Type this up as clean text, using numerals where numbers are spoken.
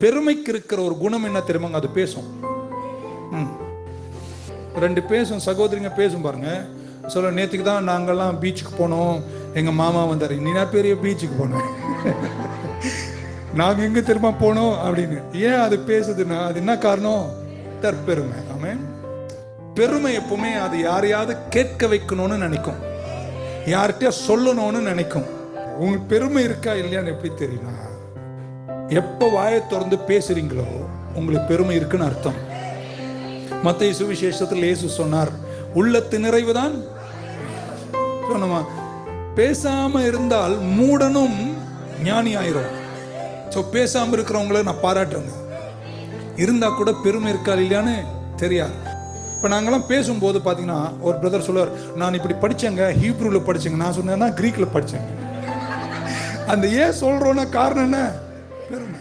பெருமைக்கு இருக்கிற ஒரு குணம் என்ன தெரியுமாங்க? அது பேசும். ரெண்டு பேசும், சகோதரிங்க பேசும் பாருங்க. சொல்ல, நேற்றுக்கு தான் நாங்கள்லாம் பீச்சுக்கு போனோம், எங்கள் மாமா வந்தார். நீனா பெரிய பீச்சுக்கு போனோம், நாங்கள் எங்கே திரும்ப போனோம் அப்படின்னு. ஏன் அது பேசுதுன்னா, அது என்ன காரணம்? தற்பெருமை. ஆமென். பெருமை எப்பவுமே அது யாரையாவது கேட்க வைக்கணும்னு நினைக்கும், யார்கிட்டயா சொல்லணும்னு நினைக்கும். உங்களுக்கு பெருமை இருக்கா இல்லையான்னு எப்படி தெரியுமா? எப்போ வாயை திறந்து பேசுறீங்களோ உங்களுக்கு பெருமை இருக்குன்னு அர்த்தம். மத்தேயு சுவிசேஷத்தில் இயேசு சொன்னார், உள்ளத்து நிறைவுதான். சொன்னமா, பேசாம இருந்தால் மூடனும் ஞானி ஆயிரும். ஸோ பேசாம இருக்கிறவங்கள நான் பாராட்டுறேங்க. இருந்தா கூட பெருமை இருக்கா இல்லையான்னு தெரியாது. இப்போ நாங்கெல்லாம் பேசும்போது பார்த்தீங்கன்னா, ஒரு பிரதர் சொல்லுவார், நான் இப்படி படித்தேங்க, ஹீப்ரூவில் படித்தேங்க. நான் சொன்னேன்னா கிரீக்கில் படித்தேங்க. அந்த ஏன் சொல்கிறோன்னா காரணம் என்ன? பெருமை.